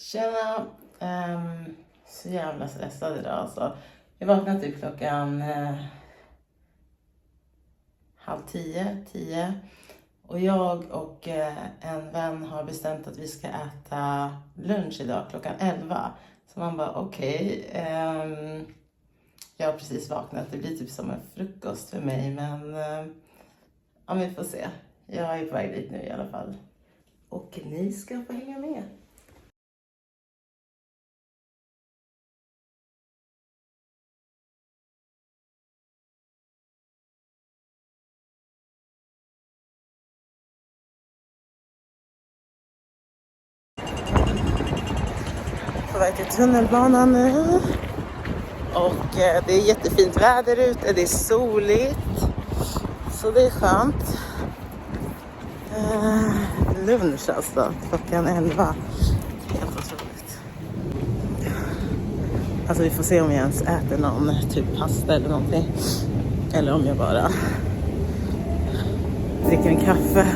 Tjena! Så jävla stressad idag alltså. Jag vaknade typ klockan 9:30. Och jag och en vän har bestämt att vi ska äta lunch idag klockan 11. Så man bara okej. Jag har precis vaknat. Det blir typ som en frukost för mig. Men ja, vi får se. Jag är på väg dit nu i alla fall. Och ni ska få hänga med. På väg till tunnelbanan nu. Och det är jättefint väder ute. Det är soligt. Så det är skönt. Lunch alltså. Klockan 11. Helt otroligt. Alltså vi får se om jag ens äter någon typ pasta eller någonting. Eller om jag bara dricker en kaffe.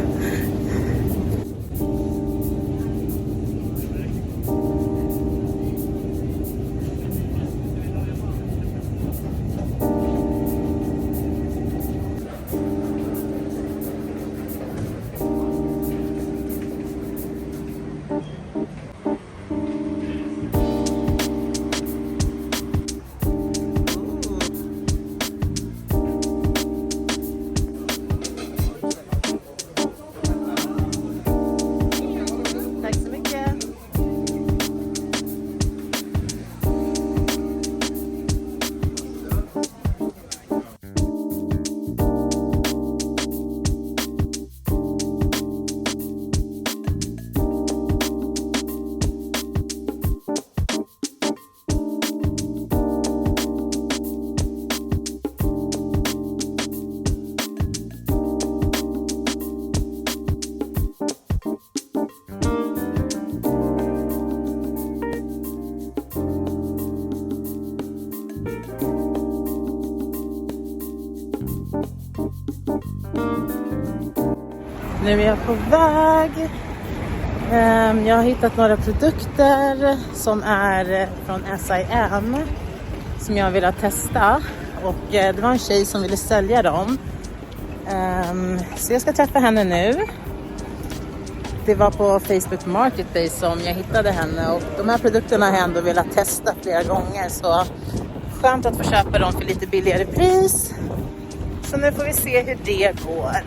Nu är jag på väg. Jag har hittat några produkter som är från S.I.M. som jag vill testa. Och det var en tjej som ville sälja dem. Så jag ska träffa henne nu. Det var på Facebook Marketplace som jag hittade henne. Och de här produkterna har jag ändå velat testa flera gånger. Så skönt att få köpa dem för lite billigare pris. Så nu får vi se hur det går.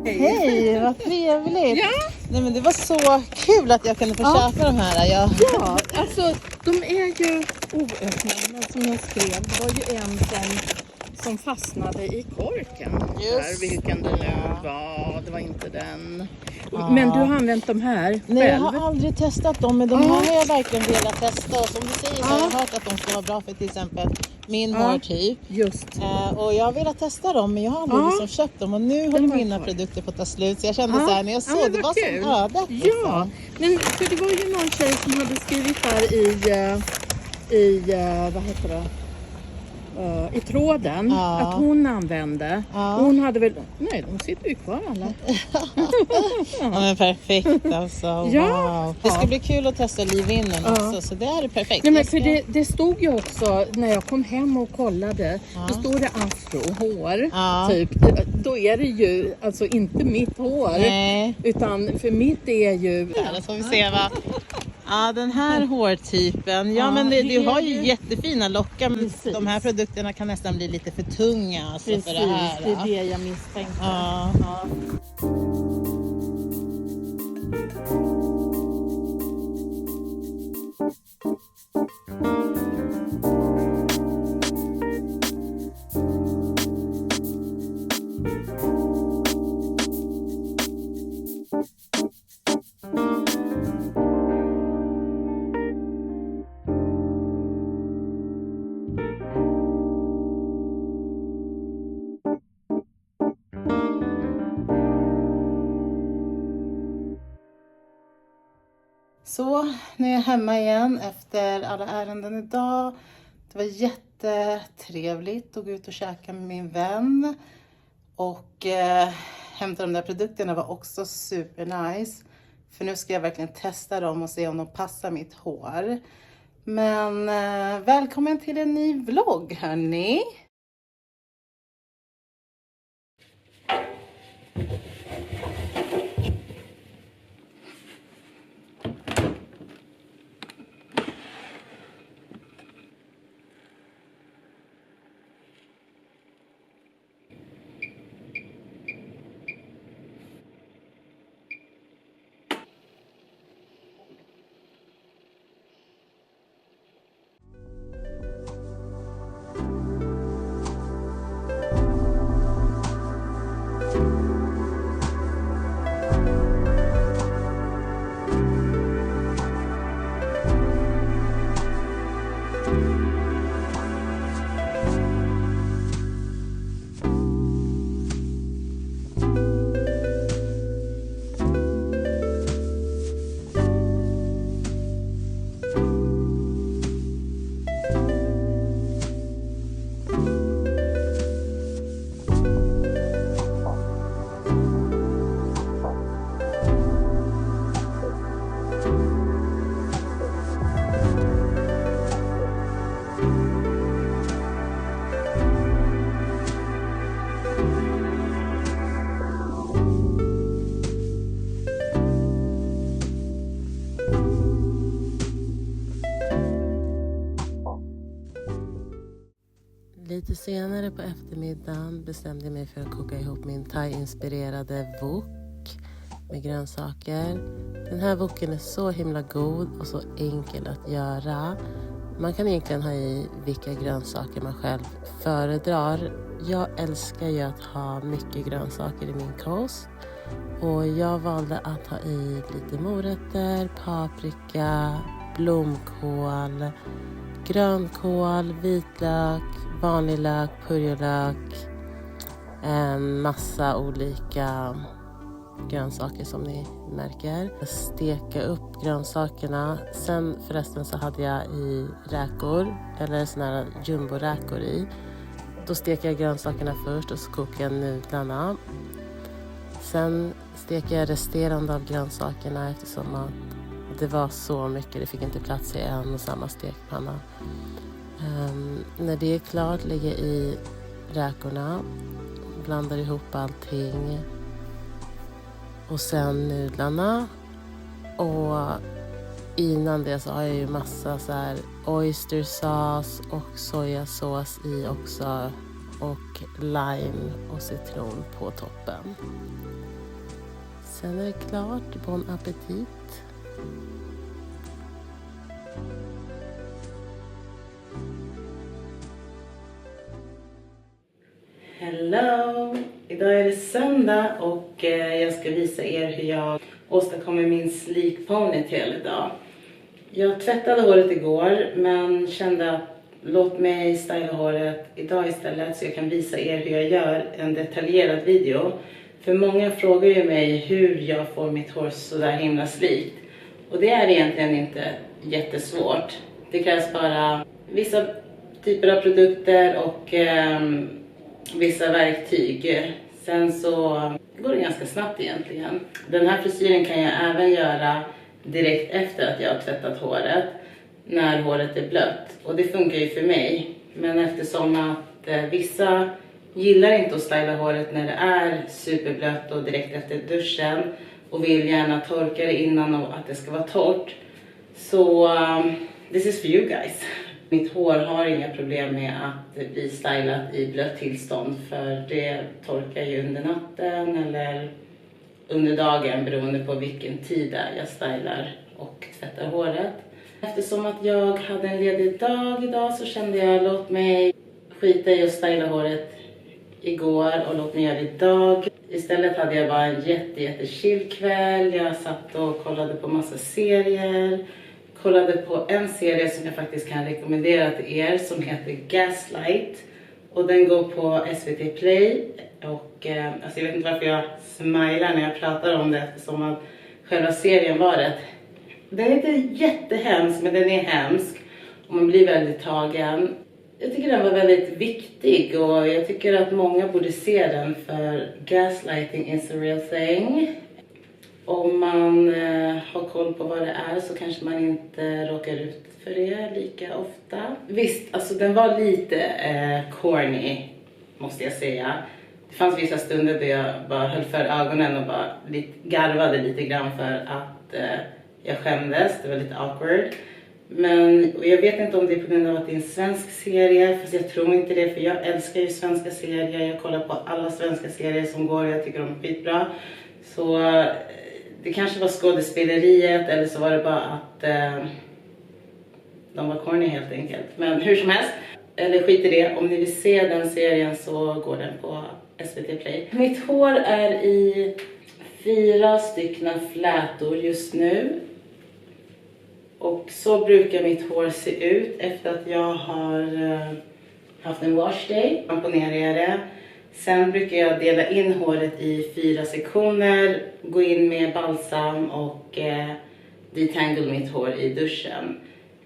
Hej, vad trevligt! Ja. Nej, men det var så kul att jag kunde få köpa de här. Ja, alltså de är ju oöppnade som jag skrev. Det var ju en som fastnade i korken. Just. Där, vilken det nu var. Det var inte den. Men du har använt de här själv? Nej, jag har aldrig testat dem, men de här har jag verkligen velat testa. Och som du säger så har jag hört att de ska vara bra för till exempel min hårtyp. Just. Och jag har velat testa dem, men jag har aldrig liksom köpt dem. Och nu håller mina produkter på att ta slut. Så jag kände så här, när jag såg det var kul. som ödet. Ja, men för det var ju någon tjej som hade skrivit där i vad heter det? I tråden att hon använde. Hon hade väl, nej, de sitter ju kvar alla. Ja, men perfekt alltså. Ja. Wow. Det ska bli kul att testa liv-innen också, så det här är perfekt. Nej, men för det stod ju också när jag kom hem och kollade, då står det afrohår typ. Då är det ju alltså inte mitt hår. Nej. Utan för mitt är ju... Då får vi se vad... Ja, den här hårtypen. Ja, men du har ju jättefina lockar. Men de här produkterna kan nästan bli lite för tunga. Alltså, precis, för det här. det är det jag misstänkte. Ja. Så, nu är jag hemma igen efter alla ärenden idag. Det var jättetrevligt att gå ut och käka med min vän. Och hämta de där produkterna var också super nice. För nu ska jag verkligen testa dem och se om de passar mitt hår. Men välkommen till en ny vlogg hörni. Lite senare på eftermiddagen bestämde jag mig för att koka ihop min thai-inspirerade wok med grönsaker. Den här woken är så himla god och så enkel att göra. Man kan egentligen ha i vilka grönsaker man själv föredrar. Jag älskar ju att ha mycket grönsaker i min kost. Och jag valde att ha i lite morötter, paprika, blomkål, grönkål, vitlök, vanlig lök, purjolök, en massa olika grönsaker som ni märker. Steka upp grönsakerna. Sen förresten så hade jag i räkor, eller såna här jumbo-räkor i. Då steker jag grönsakerna först och så kokar jag nudlarna. Sen steker jag resterande av grönsakerna eftersom att det var så mycket. Det fick inte plats i en och samma stekpanna. När det är klart lägger jag i räkorna, blandar ihop allting och sen nudlarna. Och innan det så har jag ju massa så här oyster sauce och sojasås i också och lime och citron på toppen. Sen är det klart, bon appetit. Hello! Idag är det söndag och jag ska visa er hur jag åstadkommer min sleek ponytail idag. Jag tvättade håret igår men kände att låt mig styla håret idag istället så jag kan visa er hur jag gör en detaljerad video. För många frågar ju mig hur jag får mitt hår så där himla slikt. Och det är egentligen inte jättesvårt. Det krävs bara vissa typer av produkter och vissa verktyg. Sen så går det ganska snabbt egentligen. Den här frisyren kan jag även göra direkt efter att jag har tvättat håret. När håret är blött. Och det funkar ju för mig. Men eftersom att vissa gillar inte att styla håret när det är superblött och direkt efter duschen. Och vill gärna torka det innan och att det ska vara torrt. Så this is for you guys. Mitt hår har inga problem med att bli stylat i blött tillstånd. För det torkar ju under natten eller under dagen beroende på vilken tid jag stylar och tvättar håret. Eftersom att jag hade en ledig dag idag så kände jag låt mig skita i att styla håret igår och låt mig göra det idag. Istället hade jag bara en jättechill kväll. Jag satt och kollade på massa serier. Kollade på en serie som jag faktiskt kan rekommendera till er som heter Gaslight. Och den går på SVT Play. Och alltså jag vet inte varför jag smilar när jag pratar om det eftersom att själva serien var rätt Den är inte jättehemsk, men den är hemsk. Och man blir väldigt tagen. Jag tycker den var väldigt viktig och jag tycker att många borde se den, för gaslighting is a real thing. Om man har koll på vad det är så kanske man inte råkar ut för det lika ofta. Visst, alltså den var lite corny, måste jag säga. Det fanns vissa stunder där jag bara höll för ögonen och bara garvade lite grann för att jag skämdes. Det var lite awkward. Men och jag vet inte om det är på grund av att det är en svensk serie, fast jag tror inte det, för jag älskar ju svenska serier. Jag kollar på alla svenska serier som går och jag tycker de är skitbra. Så det kanske var skådespeleriet eller så var det bara att de var corny helt enkelt. Men hur som helst, eller skit i det, om ni vill se den serien så går den på SVT Play. Mitt hår är i 4 stycken flätor just nu. Och så brukar mitt hår se ut efter att jag har haft en wash day. Schamponerar jag det. Sen brukar jag dela in håret i 4 sektioner. Gå in med balsam och detangle mitt hår i duschen.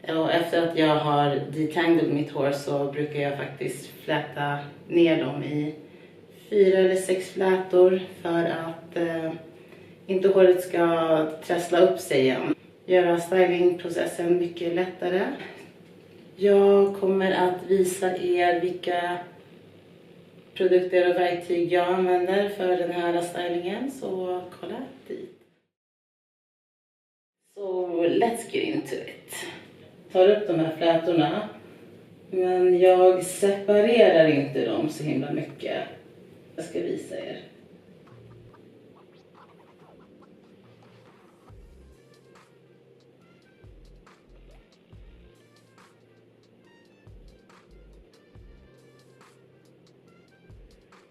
Och efter att jag har detangled mitt hår så brukar jag faktiskt fläta ner dem i 4 eller 6 flätor. För att inte håret ska trassla upp sig igen. Göra stylingprocessen mycket lättare. Jag kommer att visa er vilka produkter och verktyg jag använder för den här stylingen. Så kolla dit. Så let's get into it. Tar upp de här flätorna. Men jag separerar inte dem så himla mycket. Jag ska visa er.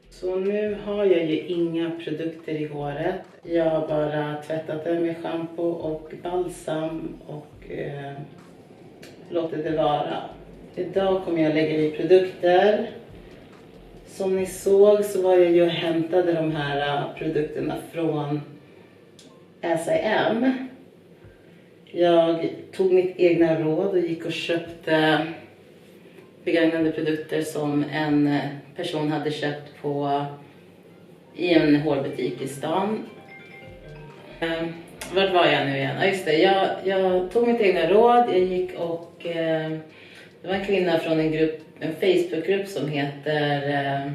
Så nu har jag ju inga produkter i håret. Jag har bara tvättat det med shampoo och balsam och låtit det vara. Idag kommer jag lägga i produkter. Som ni såg så var jag ju och hämtade de här produkterna från S.I.M. Jag tog mitt egna råd och gick och köpte begagnade produkter som en person hade köpt i en hårbutik i stan. Vart var jag nu igen? Ja, just det. Jag tog mitt egna råd. Jag gick och det var en kvinna från en Facebookgrupp som heter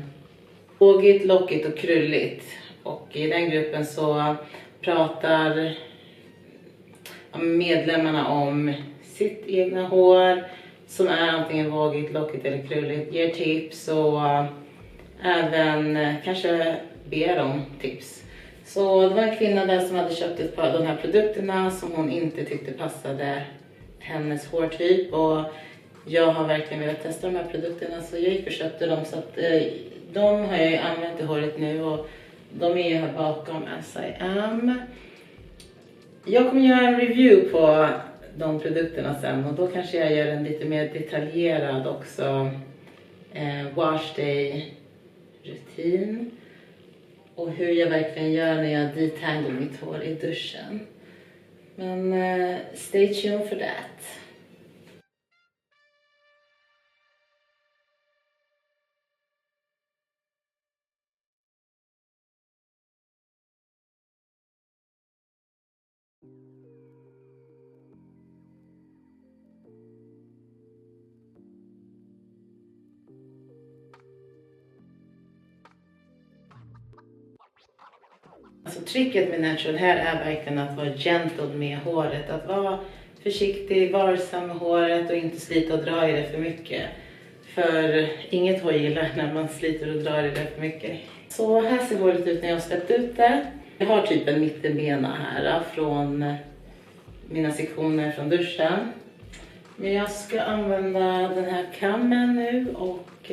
Vågigt, lockigt och krulligt. Och i den gruppen så pratar medlemmarna om sitt egna hår som är antingen vågigt, lockigt eller krulligt. Ger tips och även kanske ber om tips. Så det var en kvinna där som hade köpt ett par av de här produkterna som hon inte tyckte passade hennes hårtyp. Och jag har verkligen velat testa de här produkterna så jag gick och köpte dem. Så att de har jag ju använt i håret nu och de är ju här bakom S.I.M. Jag kommer göra en review på de produkterna sen och då kanske jag gör en lite mer detaljerad också wash day rutin och hur jag verkligen gör när jag detangle mitt hår i duschen. Men stay tuned for that. Alltså tricket med natural hair är verkligen att vara gentle med håret. Att vara försiktig, varsam med håret och inte slita och dra i det för mycket. För inget hår gillar när man sliter och drar i det för mycket. Så här ser håret ut när jag har släppt ut det. Jag har typ en mittenbena här från mina sektioner från duschen. Men jag ska använda den här kammen nu och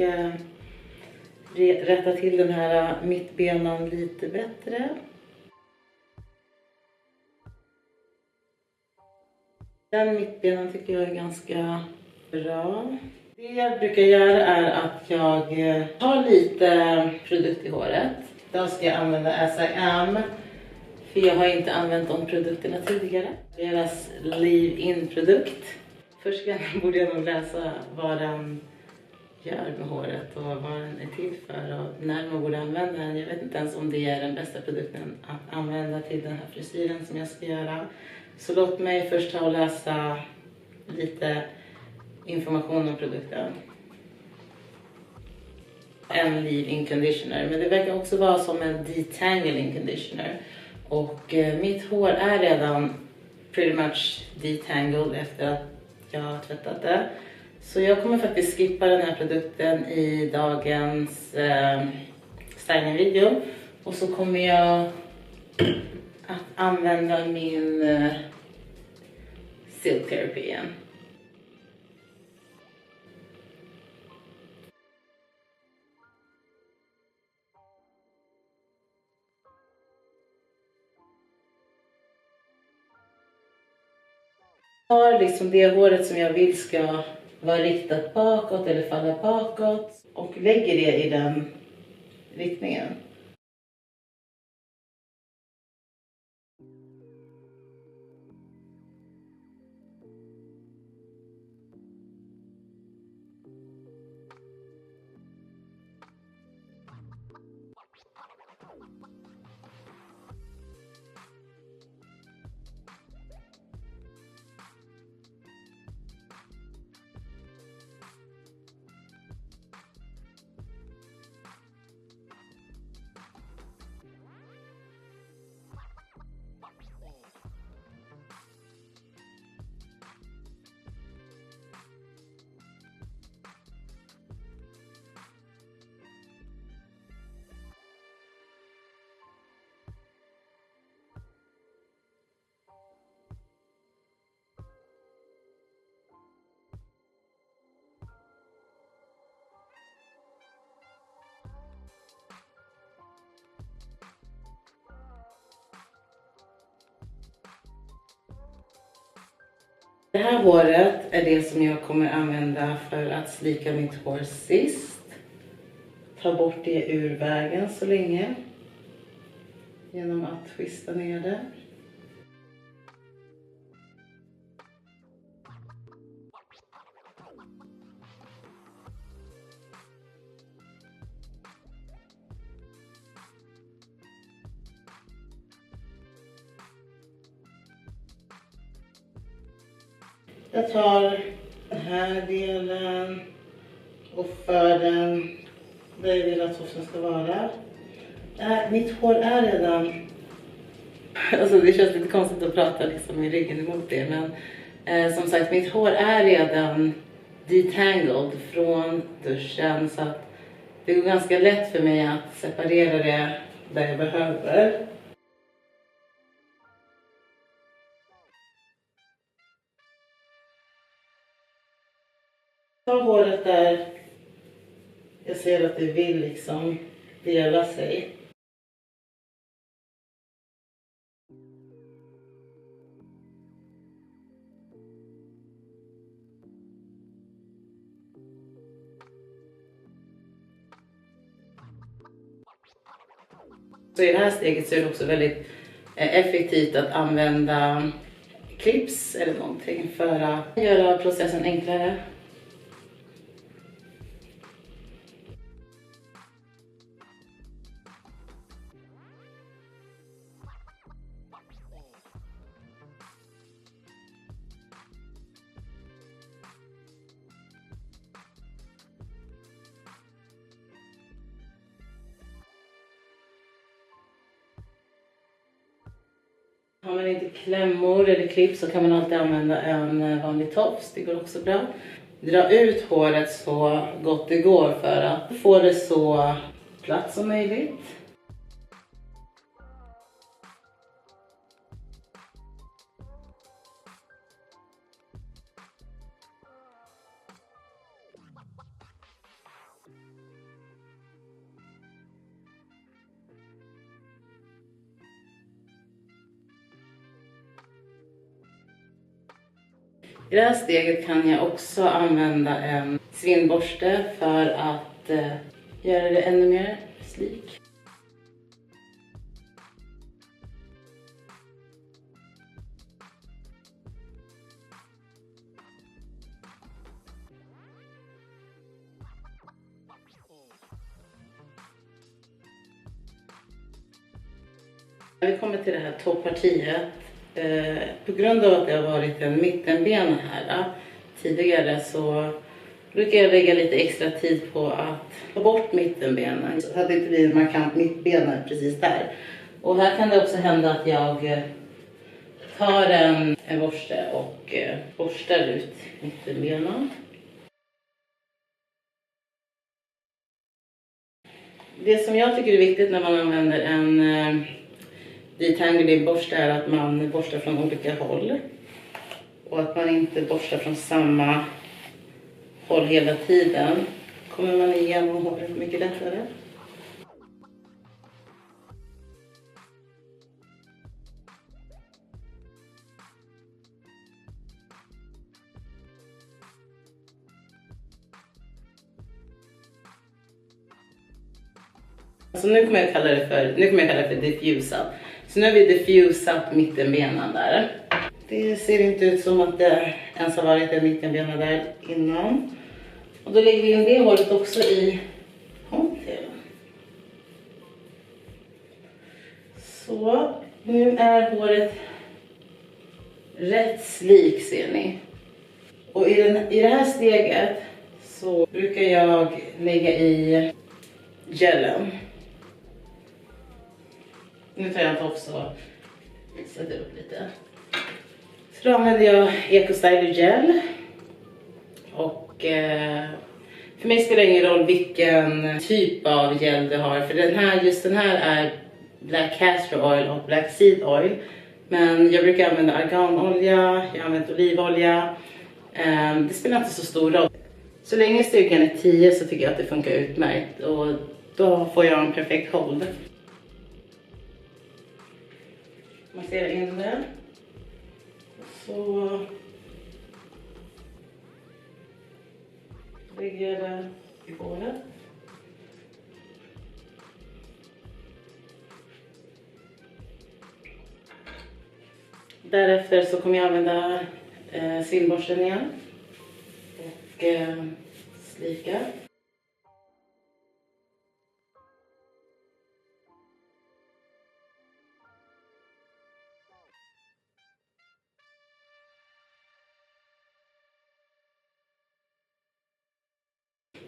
rätta till den här mittbenan lite bättre. Den mittbenan tycker jag är ganska bra. Det jag brukar göra är att jag tar lite produkt i håret. Då ska jag använda S.I.M. För jag har inte använt de produkterna tidigare. Deras leave-in-produkt. Först borde jag nog läsa vad den gör med håret och vad den är till för och när man borde använda den. Jag vet inte ens om det är den bästa produkten att använda till den här frisyren som jag ska göra. Så låt mig först ta och läsa lite information om produkten. En leave-in conditioner, men det verkar också vara som en detangling conditioner. Och mitt hår är redan pretty much detangled efter att jag har tvättat det. Så jag kommer faktiskt skippa den här produkten i dagens styling-video. Och så kommer jag att använda min silk therapy igen. Jag har liksom det håret som jag vill ska vara riktat bakåt eller falla bakåt och lägger det i den riktningen. Det här håret är det som jag kommer använda för att slika mitt hår sist. Ta bort det ur vägen så länge. Genom att twista ner det. Jag tar den här delen och för den där jag vill att tofsen ska vara. Mitt hår är redan... Alltså det känns lite konstigt att prata liksom med ryggen emot det. Men som sagt, mitt hår är redan detangled från duschen. Så att det går ganska lätt för mig att separera det där jag behöver. Ta håret där jag ser att det vill liksom dela sig. Så i det här steget så är det också väldigt effektivt att använda clips eller någonting för att göra processen enklare. Har man inte klämmor eller klipp så kan man alltid använda en vanlig tofs. Det går också bra. Dra ut håret så gott det går för att få det så platt som möjligt. I det här steget kan jag också använda en svinnborste för att göra det ännu mer slik. När vi kommer till det här toppartiet, på grund av att det har varit en mittenbena här tidigare, så brukar jag lägga lite extra tid på att ta bort mittenbenen. Så att det inte blir en markant mittbena precis där. Och här kan det också hända att jag tar en borste och borstar ut mittenbenen. Det som jag tycker är viktigt när man använder en detangling borste är att man borstar från olika håll. Och att man inte borstar från samma håll hela tiden. Kommer man igenom håret mycket lättare. Så nu kommer jag kalla det för diffusat. Så nu har vi diffusat mittenbenan där. Det ser inte ut som att det ens har varit en mittenbena där innan. Och då lägger vi in det håret också i ponytailen. Så nu är håret rätt slik, ser ni. Och i det här steget så brukar jag lägga i gelen. Nu tar jag också sätter upp lite. Så då använder jag Eco Styler Gel. Och för mig spelar det ingen roll vilken typ av gel du har. För just den här är Black Castor Oil och Black Seed Oil. Men jag brukar använda arganolja, jag använder olivolja. Det spelar inte så stor roll. Så länge styrkan är 10 så tycker jag att det funkar utmärkt. Och då får jag en perfekt hold. Massera in det. Så lägger jag det i håret. Därefter så kommer jag använda silborsten igen. Och slika.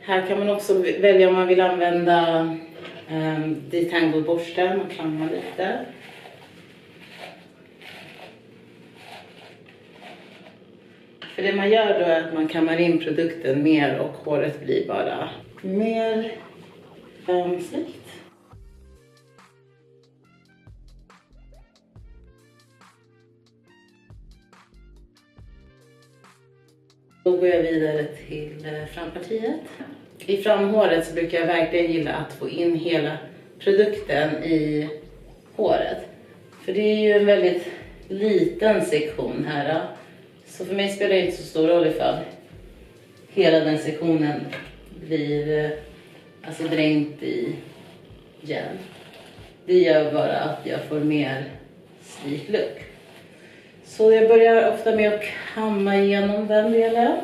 Här kan man också välja om man vill använda detangle-borsten. Man kammar lite. För det man gör då är att man kammar in produkten mer och håret blir bara mer slikt. Då går jag vidare till frampartiet. I framhåret så brukar jag verkligen gilla att få in hela produkten i håret. För det är ju en väldigt liten sektion här. Så för mig spelar det inte så stor roll ifall hela den sektionen blir dränkt i gel. Det gör bara att jag får mer slik look. Så jag börjar ofta med att kamma igenom den delen.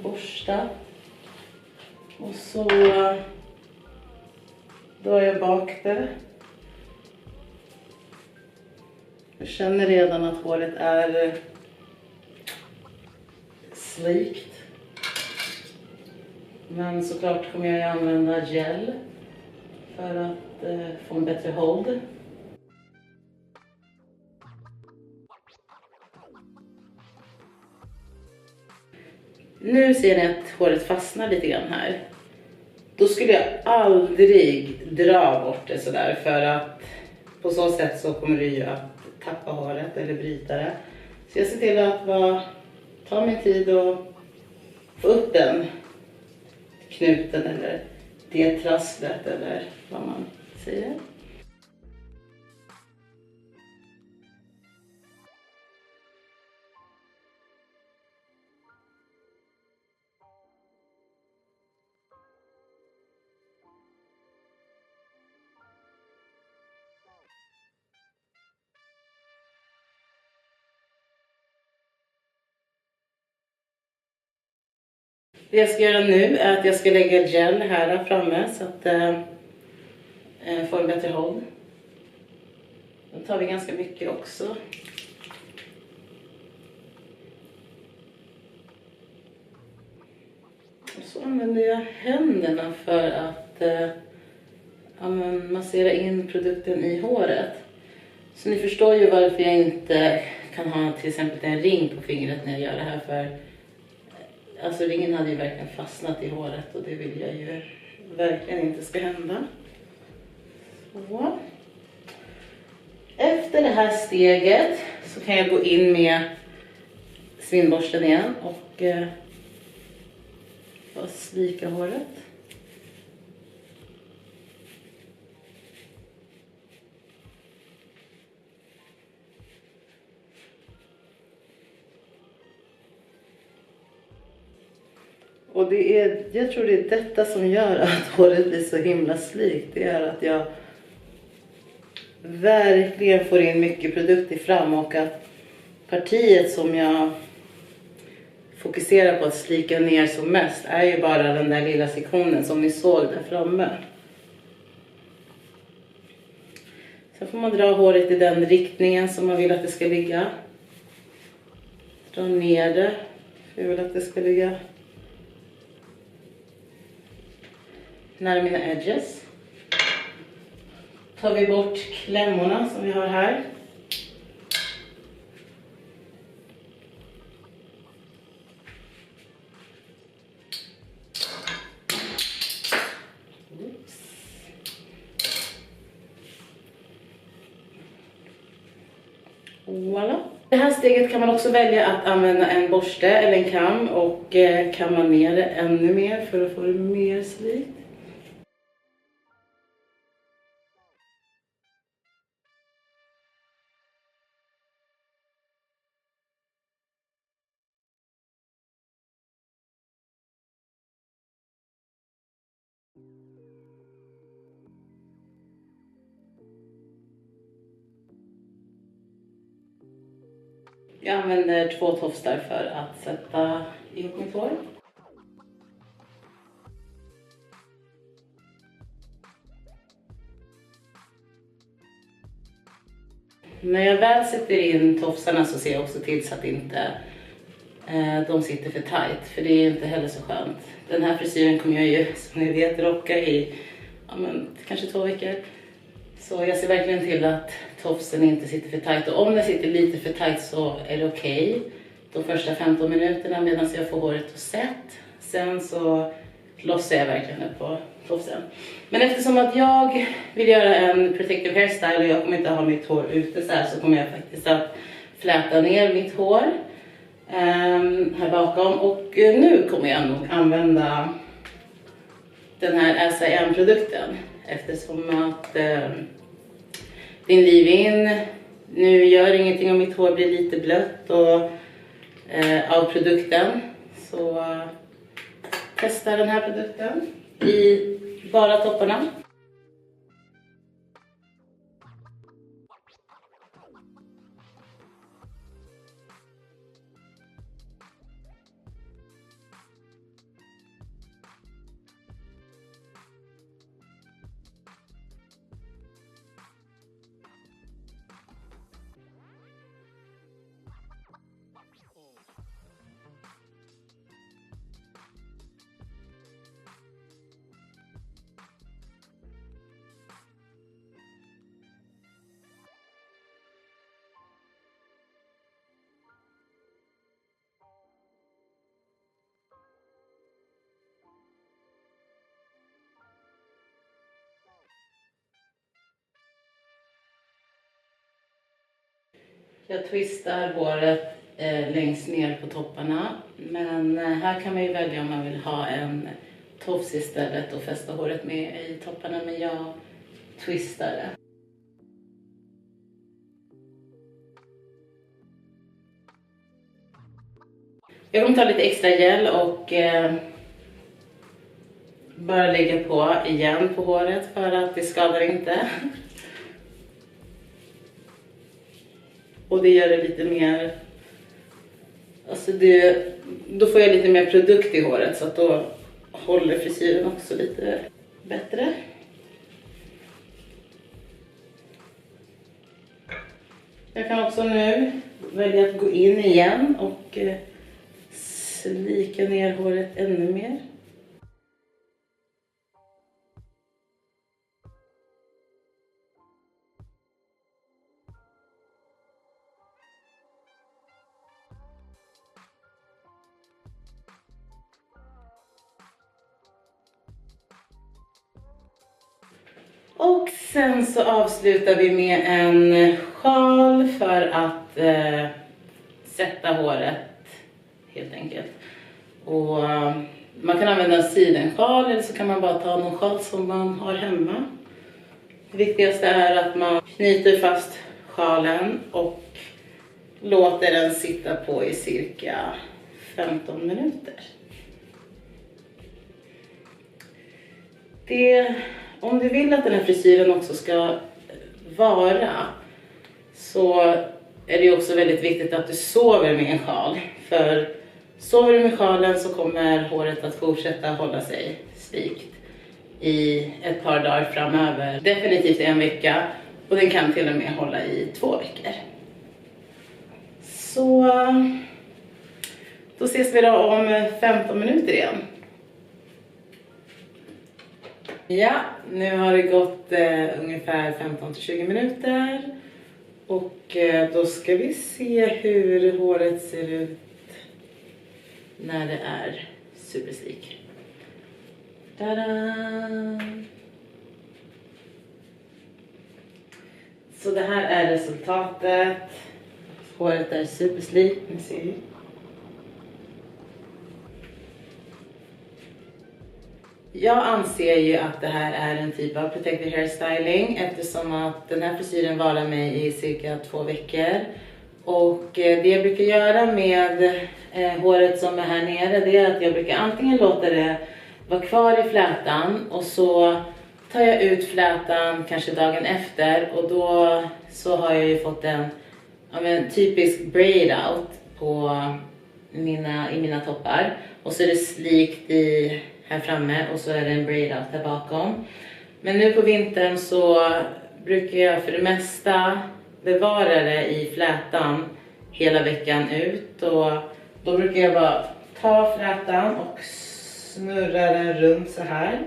Borsta. Och så drar jag bak det. Jag känner redan att håret är slikt. Men såklart kommer jag använda gel för att få en bättre hold. Nu ser ni att håret fastnar lite grann här. Då skulle jag aldrig dra bort det sådär, för att på så sätt så kommer du ju att tappa håret eller bryta det. Så jag ser till att ta min tid och få upp den knuten eller det trasslet eller vad man säger. Det jag ska göra nu är att jag ska lägga gel här framme så att få en bättre hold. Då tar vi ganska mycket också. Och så använder jag händerna för att massera in produkten i håret. Så ni förstår ju varför jag inte kan ha till exempel en ring på fingret när jag gör det här. För alltså ringen hade ju verkligen fastnat i håret och det vill jag ju verkligen inte ska hända. Så. Efter det här steget så kan jag gå in med svinnborsten igen och bara slika håret. Och jag tror det är detta som gör att håret blir så himla slikt. Det är att jag verkligen får in mycket produkt fram och att partiet som jag fokuserar på att slika ner som mest är ju bara den där lilla sektionen som ni såg där framme. Sen får man dra håret i den riktningen som man vill att det ska ligga. Dra ner det, för jag vill att det ska ligga nära mina edges. Tar vi bort klämmorna som vi har här. Voilà. Det här steget kan man också välja att använda en borste eller en kam och kamma ner det ännu mer för att få det mer slikt. Jag använder 2 tofsar för att sätta ihop mitt hår. När jag väl sätter in tofsarna så ser jag också till så att inte de sitter för tight. För det är inte heller så skönt. Den här frisyren kommer jag ju, som ni vet, rocka i kanske 2 veckor. Så jag ser verkligen till att tofsen inte sitter för tight. Och om den sitter lite för tight så är det okej. De första 15 minuterna medan jag får håret och sätt. Sen så lossar jag verkligen på tofsen. Men eftersom att jag vill göra en protective hairstyle och jag kommer inte ha mitt hår ute så här, så kommer jag faktiskt att fläta ner mitt hår här bakom. Och nu kommer jag nog använda den här SIM-produkten. Eftersom att din leave-in nu gör ingenting om mitt hår blir lite blött och, av produkten. Så testa den här produkten i bara topparna. Jag twistar håret längst ner på topparna. Men här kan man ju välja om man vill ha en tofs istället och fästa håret med i topparna. Men jag twistar det. Jag kommer ta lite extra gel och bara lägga på igen på håret för att det skadar inte. Och det gör det lite mer, alltså då får jag lite mer produkt i håret så att då håller frisyren också lite bättre. Jag kan också nu välja att gå in igen och slika ner håret ännu mer. Och sen så avslutar vi med en sjal för att sätta håret helt enkelt. Och man kan använda en sidensjal eller så kan man bara ta någon sjal som man har hemma. Det viktigaste är att man knyter fast sjalen och låter den sitta på i cirka 15 minuter. Om du vill att den här frisyren också ska vara, så är det ju också väldigt viktigt att du sover med en sjal. För sover du med sjalen så kommer håret att fortsätta hålla sig spikt i ett par dagar framöver. Definitivt 1 vecka, och den kan till och med hålla i 2 veckor. Så då ses vi då om 15 minuter igen. Ja, nu har det gått ungefär 15-20 minuter. Och då ska vi se hur håret ser ut när det är superslik. Tada! Så det här är resultatet. Håret är superslik. Ni ser ju. Jag anser ju att det här är en typ av protective hairstyling eftersom att den här frisyren varar mig i cirka 2 veckor. Och det jag brukar göra med håret som är här nere, det är att jag brukar antingen låta det vara kvar i flätan och så tar jag ut flätan kanske dagen efter, och då så har jag ju fått en typisk braid out på i mina toppar, och så är det slikt här framme och så är det en braid out där bakom. Men nu på vintern så brukar jag för det mesta bevara det i flätan hela veckan ut, och då brukar jag bara ta flätan och snurra den runt så här.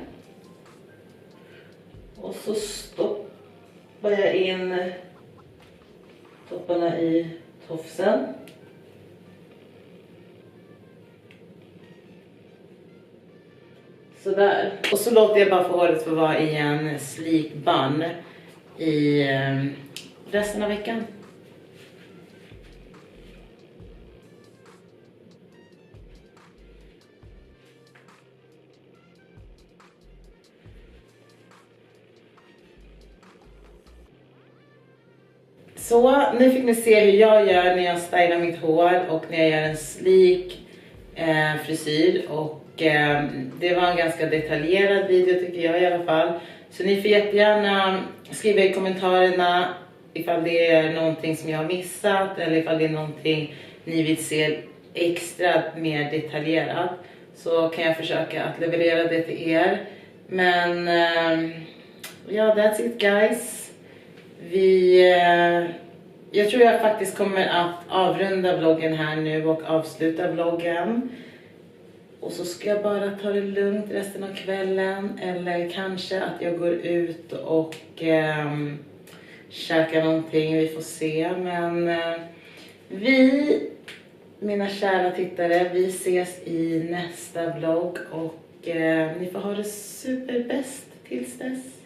Och så stoppar jag in topparna i tofsen. Sådär. Och så låter jag bara få håret få vara i en slik band i resten av veckan. Så nu fick ni se hur jag gör när jag stylar mitt hår och när jag gör en slik frisyr. Och det var en ganska detaljerad video tycker jag i alla fall. Så ni får jättegärna skriva i kommentarerna ifall det är någonting som jag har missat eller ifall det är någonting ni vill se extra mer detaljerat. Så kan jag försöka att leverera det till er. Men ja, that's it guys. Jag tror jag faktiskt kommer att avrunda vloggen här nu och avsluta vloggen. Och så ska jag bara ta det lugnt resten av kvällen. Eller kanske att jag går ut och käkar någonting. Vi får se. Men mina kära tittare, vi ses i nästa vlogg. Och ni får ha det superbäst tills dess.